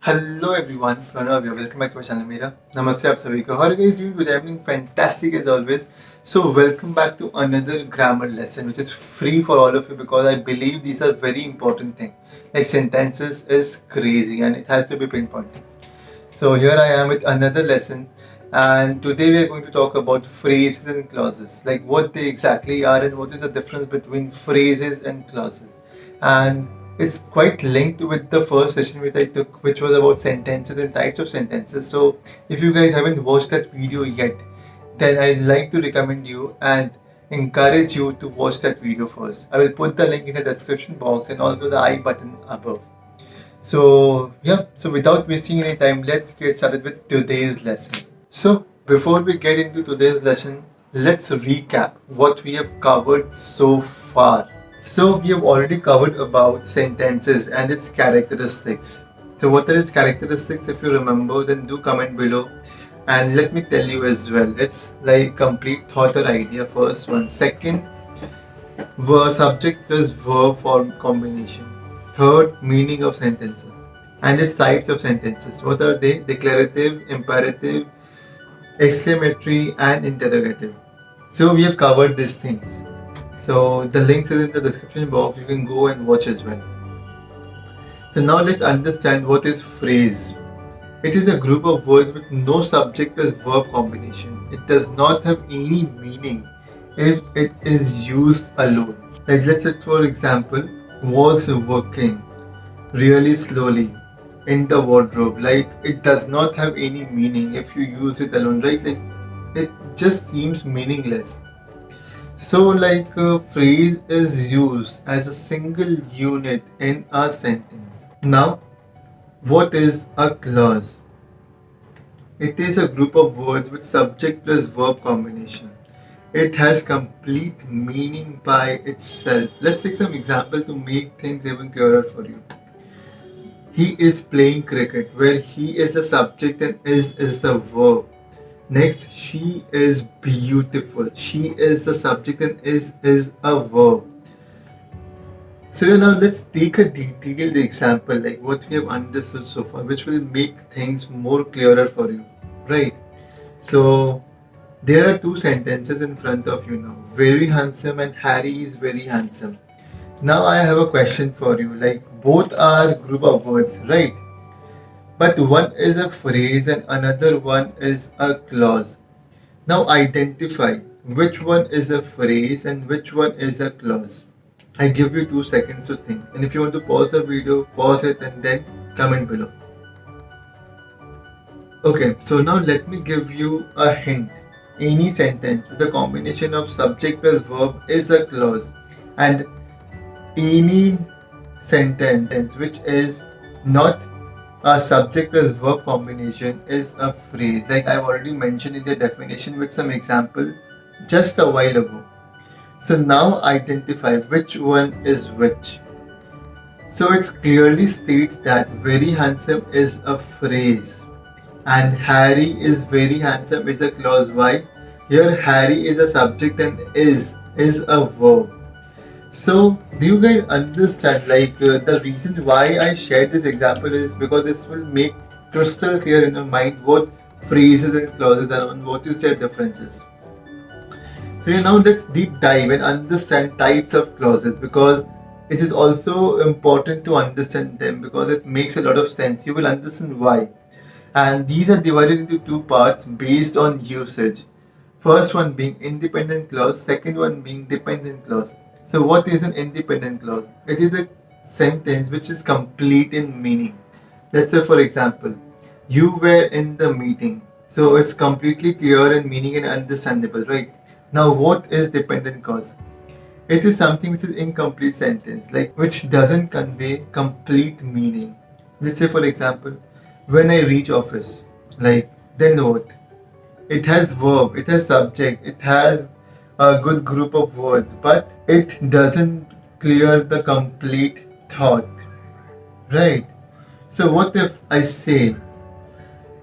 Hello everyone, Pranav here. Welcome back to my channel मेरा नमस्ते आप सभी को। और guys doing good evening, fantastic as always. So welcome back to another grammar lesson which is free for all of you because I believe these are very important things. Like sentences is crazy and it has to be pinpointed. So here I am with another lesson, and today we are going to talk about phrases and clauses, like what they exactly are and what is the difference between phrases and clauses. And it's quite linked with the first session which I took, which was about sentences and types of sentences. So if you guys haven't watched that video yet, then I'd like to recommend you and encourage you to watch that video first. I will put the link in the description box and also the I button above. So yeah, so without wasting any time, let's get started with today's lesson. So before we get into today's lesson, let's recap what we have covered so far. So we have already covered about sentences and its characteristics. So what are its characteristics? If you remember, then do comment below and let me tell you as well. It's like complete thought or idea, first one. Second, subject plus verb form combination. Third, meaning of sentences and its types of sentences. What are they? Declarative, imperative, exclamatory, and interrogative. So we have covered these things. So the links is in the description box. You can go and watch as well. So now let's understand what is phrase. It is a group of words with no subject plus verb combination. It does not have any meaning if it is used alone. Like let's say for example, was working really slowly in the wardrobe. Like it does not have any meaning if you use it alone, right? Like it just seems meaningless. So, like a phrase is used as a single unit in a sentence. Now, what is a clause? It is a group of words with subject plus verb combination. It has complete meaning by itself. Let's take some example to make things even clearer for you. He is playing cricket, where he is a subject and is the verb. Next, she is beautiful. She is the subject and is a verb. So now let's take a detailed example like what we have understood so far, which will make things more clearer for you, right? So there are two sentences in front of you now. Very handsome and Harry is very handsome. Now I have a question for you. Like both are group of words, right? But one is a phrase and another one is a clause. Now identify which one is a phrase and which one is a clause. I give you 2 seconds to think. And if you want to pause the video, pause it and then comment below. Okay, so now let me give you a hint. Any sentence with a combination of subject plus verb is a clause, and any sentence which is not a subject plus verb combination is a phrase. Like I've already mentioned in the definition with some example just a while ago. So now identify which one is which. So it clearly states that very handsome is a phrase and Harry is very handsome is a clause. Why? Here Harry is a subject and is a verb. So do you guys understand the reason why I shared this example is because this will make crystal clear in your mind what phrases and clauses are and what is their differences. So now let's deep dive and understand types of clauses because it is also important to understand them because it makes a lot of sense. You will understand why. And these are divided into two parts based on usage. First one being independent clause, second one being dependent clause. So what is an independent clause? It is a sentence which is complete in meaning. Let's say for example, you were in the meeting. So it's completely clear in meaning and understandable, right? Now what is dependent clause? It is something which is incomplete sentence, like which doesn't convey complete meaning. Let's say for example, when I reach office, like then what? It has verb, it has subject, it has a good group of words, but it doesn't clear the complete thought, right? So what if I say,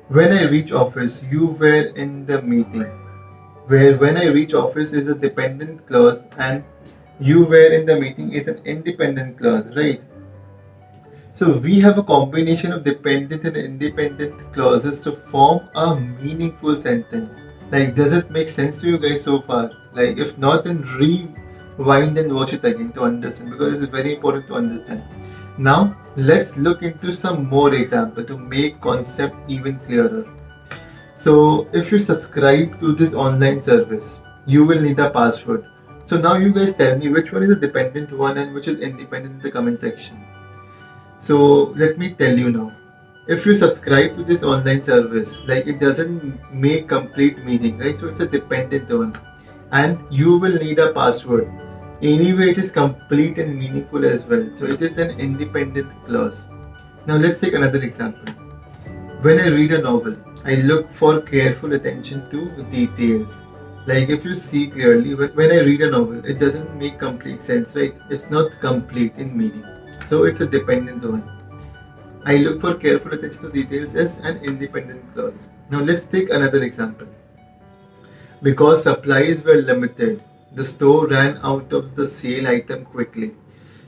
when I reach office, you were in the meeting, where when I reach office is a dependent clause and you were in the meeting is an independent clause, right? So we have a combination of dependent and independent clauses to form a meaningful sentence. Like, does it make sense to you guys so far? Like, if not, then rewind and watch it again to understand, because it's very important to understand. Now, let's look into some more examples to make concept even clearer. So, if you subscribe to this online service, you will need a password. So now you guys tell me which one is a dependent one and which is independent in the comment section. So let me tell you now. If you subscribe to this online service, like, it doesn't make complete meaning, right? So it's a dependent one. And you will need a password. Anyway, it is complete and meaningful as well. So it is an independent clause. Now let's take another example. When I read a novel, I look for careful attention to details. Like, if you see clearly, when I read a novel, it doesn't make complete sense, right? It's not complete in meaning. So it's a dependent one. I look for careful attention to details as an independent clause. Now let's take another example. Because supplies were limited, the store ran out of the sale item quickly.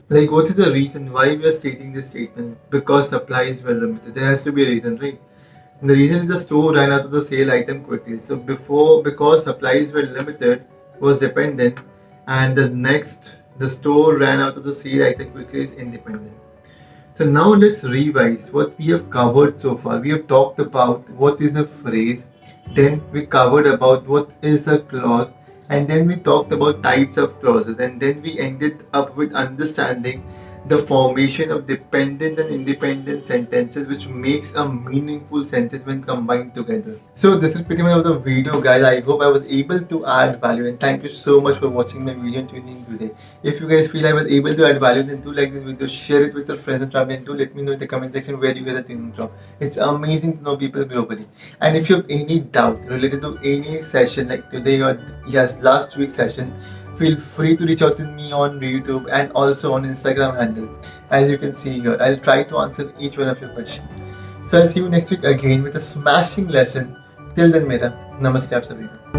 Like, what is the reason why we are stating this statement? Because supplies were limited. There has to be a reason, right? And the reason is the store ran out of the sale item quickly. So because supplies were limited was dependent, and the store ran out of the sale item quickly is independent. So now let's revise what we have covered so far. We have talked about what is a phrase, then we covered about what is a clause, and then we talked about types of clauses, and then we ended up with understanding the formation of dependent and independent sentences, which makes a meaningful sentence when combined together. So this is pretty much of the video, guys. I hope I was able to add value, and thank you so much for watching my video and tuning in today. If you guys feel I was able to add value, then do like this video, share it with your friends and family, and do let me know in the comment section where you guys are tuning from. It's amazing to know people globally. And if you have any doubt related to any session like today or last week's session, feel free to reach out to me on YouTube and also on Instagram handle. As you can see here, I'll try to answer each one of your questions. So I'll see you next week again with a smashing lesson. Till then, मेरा नमस्ते आप सभी को.